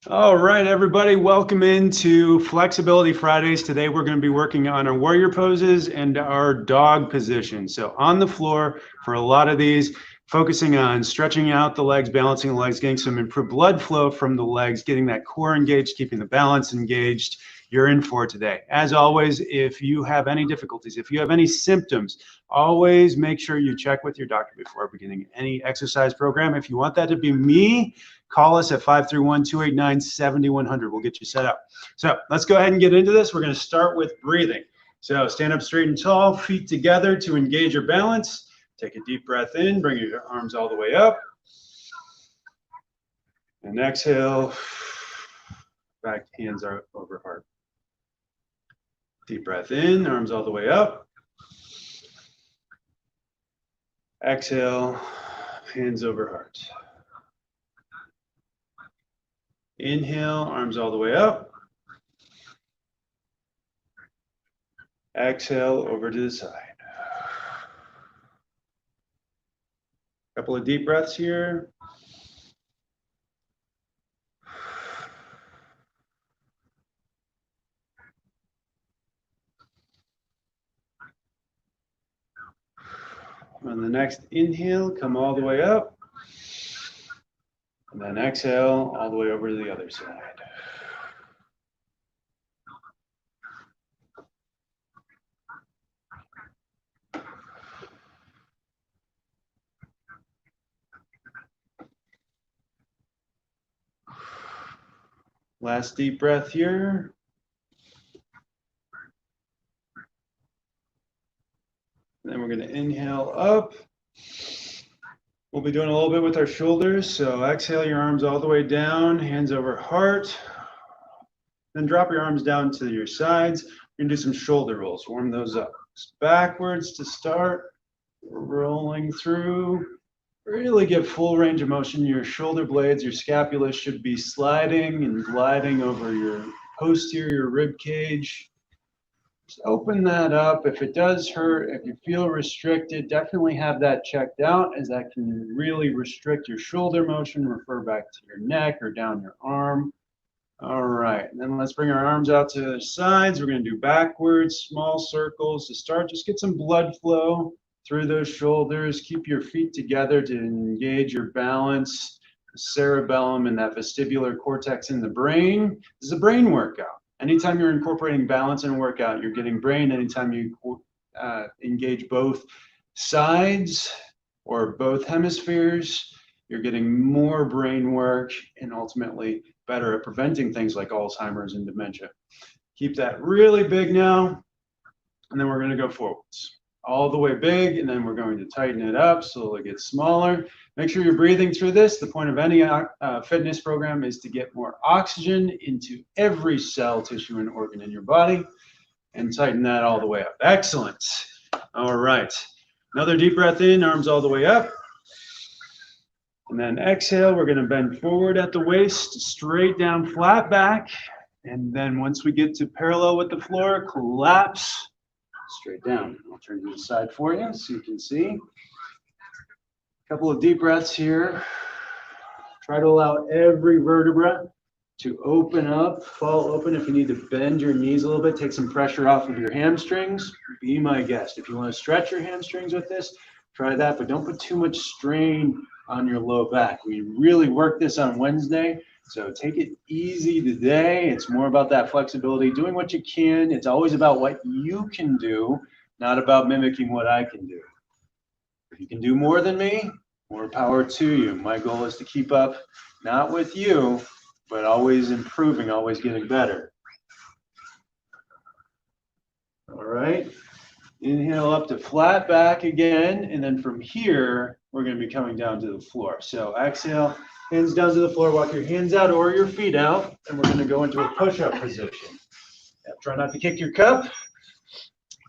All right, everybody, welcome into Flexibility Fridays. Today we're going to be working on our warrior poses and our dog position. So on the floor for a lot of these, focusing on stretching out the legs, balancing the legs, getting some improved blood flow from the legs, getting that core engaged, keeping the balance engaged. You're in for today. As always, if you have any difficulties, if you have any symptoms, always make sure you check with your doctor before beginning any exercise program. If you want that to be me, call us at 531-289-7100. We'll get you set up. So let's go ahead and get into this. We're going to start with breathing. So stand up straight and tall, feet together to engage your balance. Take a deep breath in, bring your arms all the way up. And exhale, back hands are over heart. Deep breath in, arms all the way up. Exhale, hands over heart. Inhale, arms all the way up. Exhale, over to the side. Couple of deep breaths here. On the next inhale, come all the way up. And then exhale, all the way over to the other side. Last deep breath here. And then we're going to inhale up. We'll be doing a little bit with our shoulders. So exhale your arms all the way down, hands over heart. Then drop your arms down to your sides. We're going to do some shoulder rolls. Warm those up. Just backwards to start. Rolling through. Really get full range of motion. Your shoulder blades, your scapula should be sliding and gliding over your posterior rib cage. Just open that up. If it does hurt, if you feel restricted, definitely have that checked out, as that can really restrict your shoulder motion. Refer back to your neck or down your arm. All right, and then let's bring our arms out to the sides. We're going to do backwards, small circles to start. Just get some blood flow through those shoulders. Keep your feet together to engage your balance, the cerebellum and that vestibular cortex in the brain. This is a brain workout. Anytime you're incorporating balance in a workout, you're getting brain. Anytime you engage both sides or both hemispheres, you're getting more brain work and ultimately better at preventing things like Alzheimer's and dementia. Keep that really big now, and then we're going to go forwards. All the way big, and then we're going to tighten it up so it gets smaller. Make sure you're breathing through this. The point of any fitness program is to get more oxygen into every cell, tissue, and organ in your body, and tighten that all the way up. Excellent. All right. Another deep breath in, arms all the way up. And then exhale, we're going to bend forward at the waist, straight down, flat back. And then once we get to parallel with the floor, collapse straight down. I'll turn to the side for you so you can see. A couple of deep breaths here. Try to allow every vertebra to open up, fall open. If you need to bend your knees a little bit, take some pressure off of your hamstrings, be my guest. If you want to stretch your hamstrings with this, try that, but don't put too much strain on your low back. We really work this on Wednesday, so take it easy today. It's more about that flexibility, doing what you can. It's always about what you can do, not about mimicking what I can do. If you can do more than me, more power to you. My goal is to keep up, not with you, but always improving, always getting better. All right. Inhale up to flat back again, and then from here, we're going to be coming down to the floor. So exhale, hands down to the floor, walk your hands out or your feet out, and we're going to go into a push-up position. Try not to kick your cup.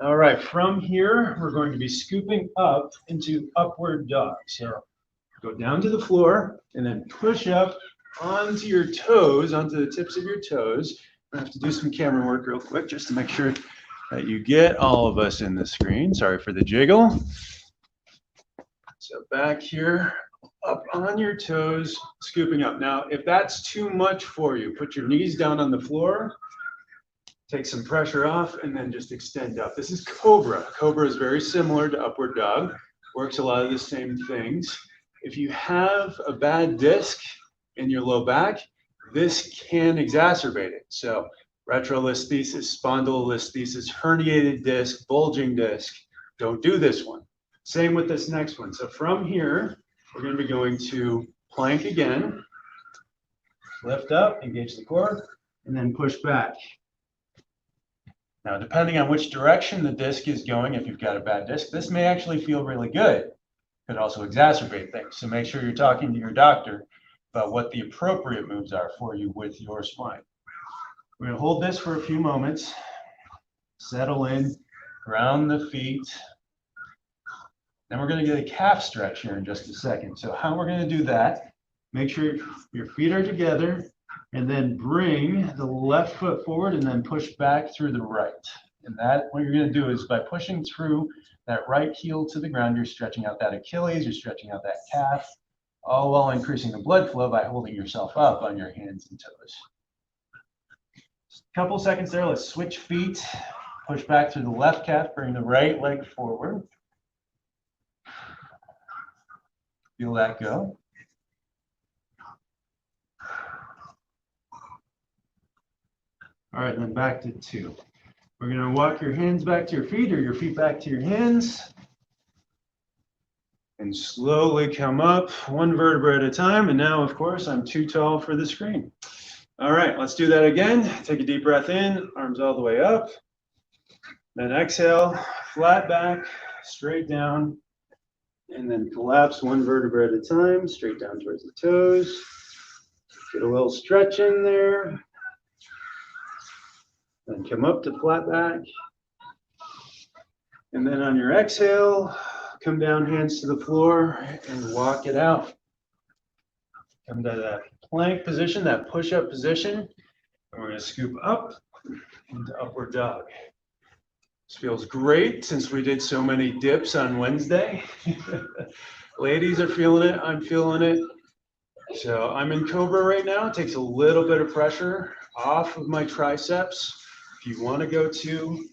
All right, from here, we're going to be scooping up into upward dog. So go down to the floor and then push up onto your toes, onto the tips of your toes. I have to do some camera work real quick just to make sure that you get all of us in the screen. Sorry for the jiggle. So back here up on your toes, scooping up. Now, if that's too much for you, put your knees down on the floor, take some pressure off, and then just extend up. This is Cobra. Cobra is very similar to Upward Dog, works a lot of the same things. If you have a bad disc in your low back, this can exacerbate it. So retrolisthesis, spondylolisthesis, herniated disc, bulging disc, don't do this one. Same with this next one. So from here, we're going to be going to plank again, lift up, engage the core, and then push back. Now, depending on which direction the disc is going, if you've got a bad disc, this may actually feel really good. Could also exacerbate things. So make sure you're talking to your doctor about what the appropriate moves are for you with your spine. We're going to hold this for a few moments, settle in, ground the feet. Then we're going to get a calf stretch here in just a second. So how we're going to do that, make sure your feet are together, and then bring the left foot forward and then push back through the right. And that, what you're going to do is by pushing through that right heel to the ground, you're stretching out that Achilles, you're stretching out that calf, all while increasing the blood flow by holding yourself up on your hands and toes. Just a couple seconds there, let's switch feet, push back through the left calf, bring the right leg forward. Feel that go. All right, then back to 2. We're going to walk your hands back to your feet or your feet back to your hands. And slowly come up, one vertebra at a time. And now, of course, I'm too tall for the screen. All right, let's do that again. Take a deep breath in, arms all the way up. Then exhale, flat back, straight down. And then collapse one vertebra at a time, straight down towards the toes. Get a little stretch in there. Then come up to flat back. And then on your exhale, come down, hands to the floor, and walk it out. Come to that plank position, that push-up position. And we're going to scoop up into upward dog. This feels great since we did so many dips on Wednesday. Ladies are feeling it, I'm feeling it. So I'm in Cobra right now. It takes a little bit of pressure off of my triceps. If you want to go to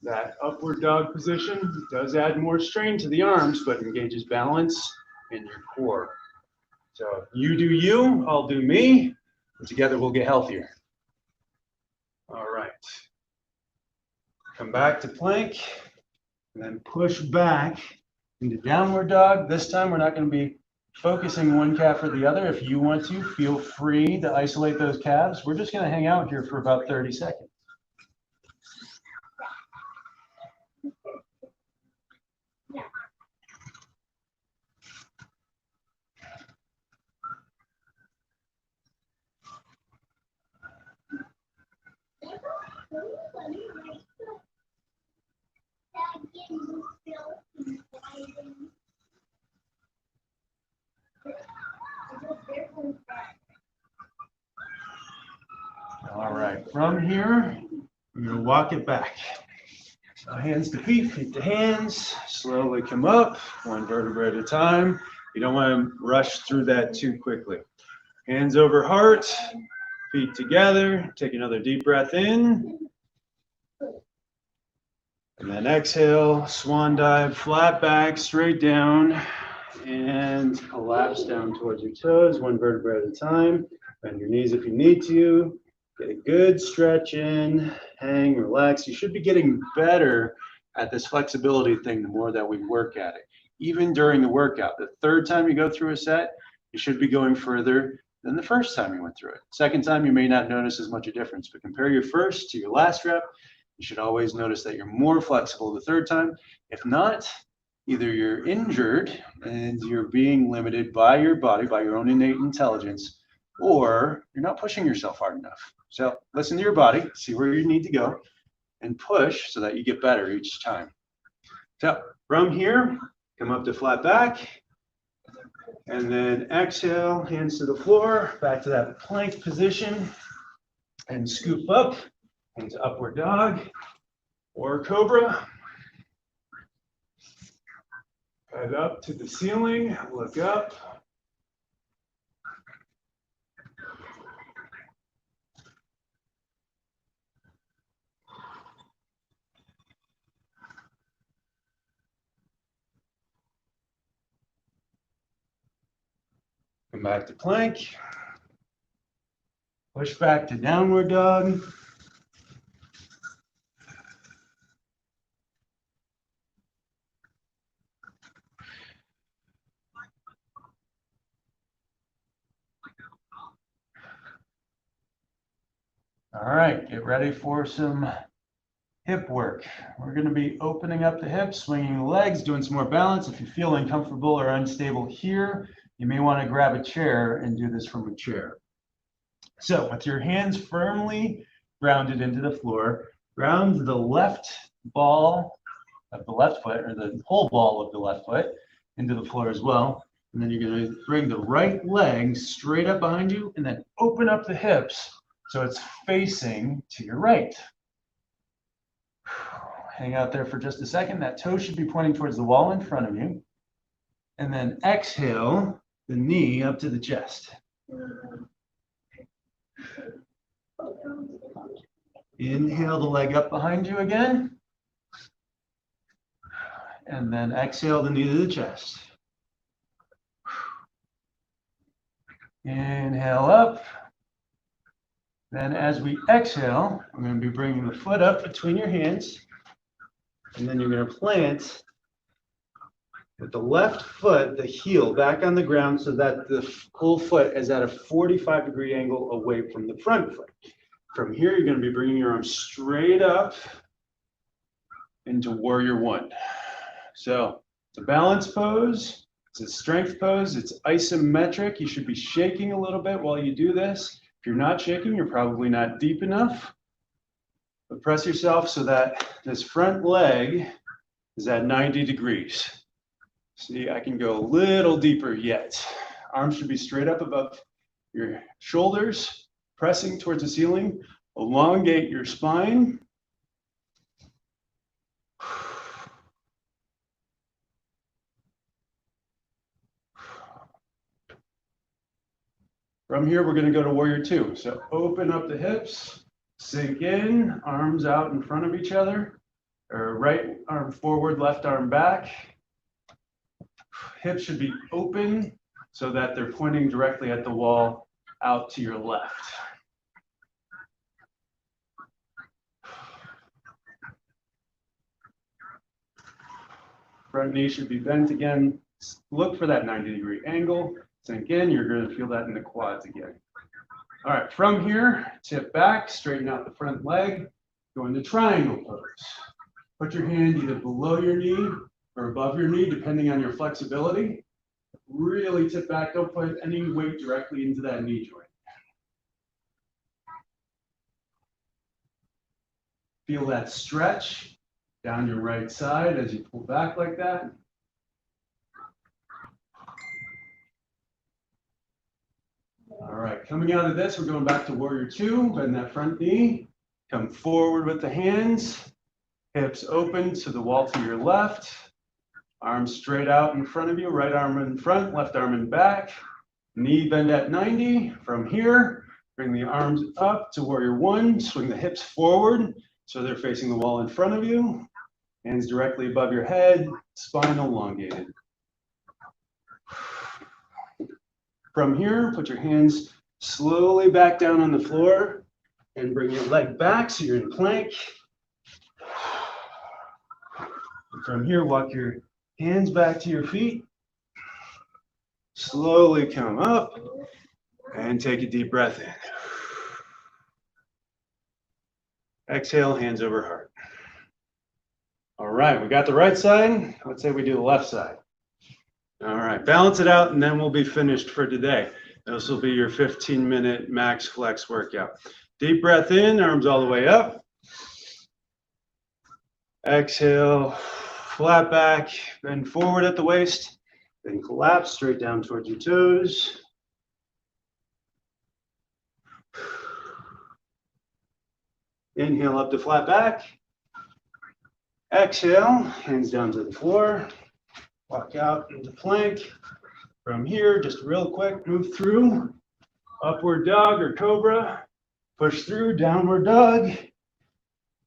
that upward dog position, it does add more strain to the arms, but engages balance in your core. So you do you, I'll do me, and together we'll get healthier. All right. Come back to plank, and then push back into downward dog. This time we're not going to be focusing one calf or the other. If you want to, feel free to isolate those calves. We're just going to hang out here for about 30 seconds. All right, from here, we're going to walk it back. So hands to feet, feet to hands, slowly come up, one vertebra at a time. You don't want to rush through that too quickly. Hands over heart, feet together, take another deep breath in. And then exhale, swan dive, flat back, straight down, and collapse down towards your toes, one vertebra at a time. Bend your knees if you need to. Get a good stretch in, hang, relax. You should be getting better at this flexibility thing the more that we work at it. Even during the workout, the third time you go through a set, you should be going further than the first time you went through it. Second time, you may not notice as much a difference, but compare your first to your last rep. You should always notice that you're more flexible the third time. If not, either you're injured and you're being limited by your body, by your own innate intelligence, or you're not pushing yourself hard enough. So listen to your body, see where you need to go, and push so that you get better each time. So from here, come up to flat back, and then exhale, hands to the floor, back to that plank position, and scoop up into upward dog or cobra. Head up to the ceiling, look up, Come back to plank. Push back to downward dog. All right, get ready for some hip work. We're going to be opening up the hips, swinging the legs, doing some more balance. If you feel uncomfortable or unstable here, you may want to grab a chair and do this from a chair. So with your hands firmly grounded into the floor, ground the left ball of the left foot, or the whole ball of the left foot, into the floor as well. And then you're going to bring the right leg straight up behind you and then open up the hips so it's facing to your right. Hang out there for just a second. That toe should be pointing towards the wall in front of you. And then exhale the knee up to the chest. Inhale the leg up behind you again. And then exhale the knee to the chest. Inhale up. Then as we exhale, I'm going to be bringing the foot up between your hands. And then you're going to plant with the left foot, the heel back on the ground so that the whole foot is at a 45-degree angle away from the front foot. From here, you're going to be bringing your arms straight up into Warrior One. So it's a balance pose. It's a strength pose. It's isometric. You should be shaking a little bit while you do this. If you're not shaking, you're probably not deep enough. But press yourself so that this front leg is at 90 degrees. See, I can go a little deeper yet. Arms should be straight up above your shoulders, pressing towards the ceiling. Elongate your spine. From here, we're going to go to Warrior Two. So open up the hips, sink in, arms out in front of each other, or right arm forward, left arm back. Hips should be open so that they're pointing directly at the wall out to your left. Front knee should be bent again. Look for that 90-degree angle. Sink in, you're going to feel that in the quads again. All right, from here, tip back, straighten out the front leg, go into triangle pose. Put your hand either below your knee or above your knee, depending on your flexibility. Really tip back, don't put any weight directly into that knee joint. Feel that stretch down your right side as you pull back like that. All right, coming out of this, we're going back to Warrior Two. Bend that front knee. Come forward with the hands. Hips open to the wall to your left. Arms straight out in front of you. Right arm in front, left arm in back. Knee bend at 90. From here, bring the arms up to Warrior One. Swing the hips forward so they're facing the wall in front of you. Hands directly above your head. Spine elongated. From here, put your hands slowly back down on the floor and bring your leg back so you're in plank. And from here, walk your hands back to your feet. Slowly come up and take a deep breath in. Exhale, hands over heart. All right, we got the right side. Let's say we do the left side. All right, balance it out and then we'll be finished for today. This will be your 15-minute MaxFlex workout. Deep breath in, arms all the way up. Exhale, flat back, bend forward at the waist, then collapse straight down towards your toes. Inhale up to flat back. Exhale, hands down to the floor. Walk out into plank. From here, just real quick, move through. Upward dog or cobra. Push through, downward dog.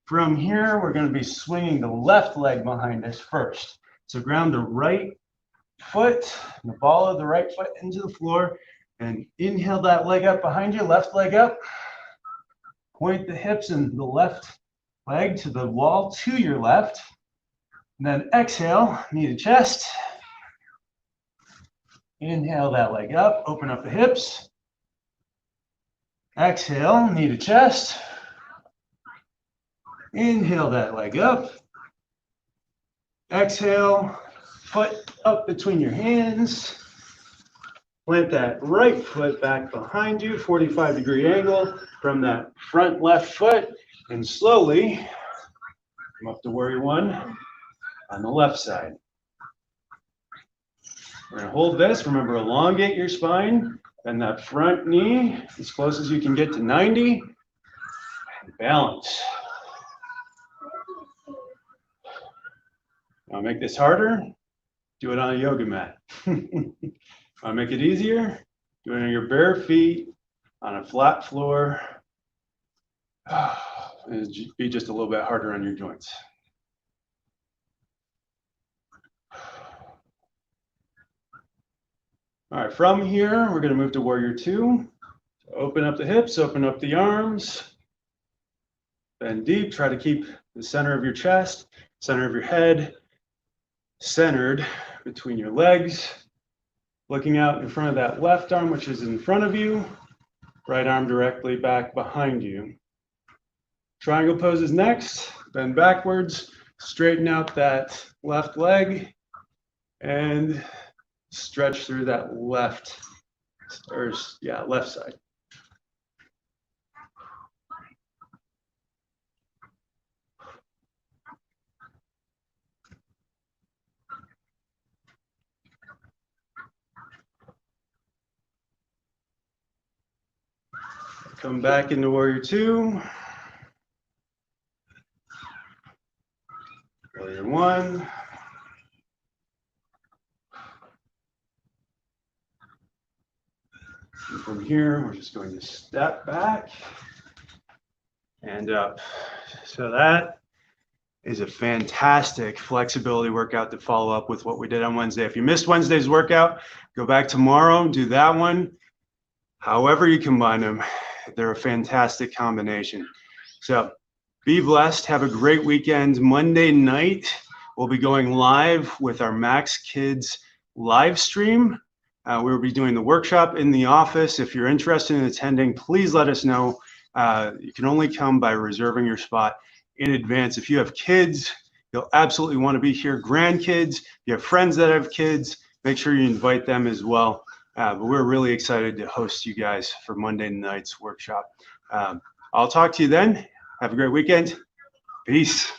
From here, we're going to be swinging the left leg behind us first. So ground the right foot, the ball of the right foot into the floor. And inhale that leg up behind you, left leg up. Point the hips and the left leg to the wall to your left. And then exhale, knee to chest. Inhale that leg up, open up the hips. Exhale, knee to chest. Inhale that leg up. Exhale, foot up between your hands. Plant that right foot back behind you, 45-degree angle from that front left foot, and slowly come up to warrior one on the left side. We're going to hold this. Remember, elongate your spine, bend that front knee as close as you can get to 90, and balance. Now make this harder, do it on a yoga mat. Want to make it easier? Do it on your bare feet, on a flat floor. It'll be just a little bit harder on your joints. All right, from here, we're going to move to warrior two. Open up the hips, open up the arms. Bend deep, try to keep the center of your chest, center of your head, centered between your legs. Looking out in front of that left arm, which is in front of you, right arm directly back behind you. Triangle pose is next. Bend backwards, straighten out that left leg, and stretch through that left side. Come back into warrior two. Warrior one. And from here, we're just going to step back and up. So that is a fantastic flexibility workout to follow up with what we did on Wednesday. If you missed Wednesday's workout, go back tomorrow, do that one. However you combine them, they're a fantastic combination. So be blessed. Have a great weekend. Monday night, we'll be going live with our Max Kids live stream. We'll be doing the workshop in the office. If you're interested in attending, please let us know. You can only come by reserving your spot in advance. If you have kids, you'll absolutely want to be here. Grandkids, if you have friends that have kids, make sure you invite them as well. But we're really excited to host you guys for Monday night's workshop. I'll talk to you then. Have a great weekend. Peace.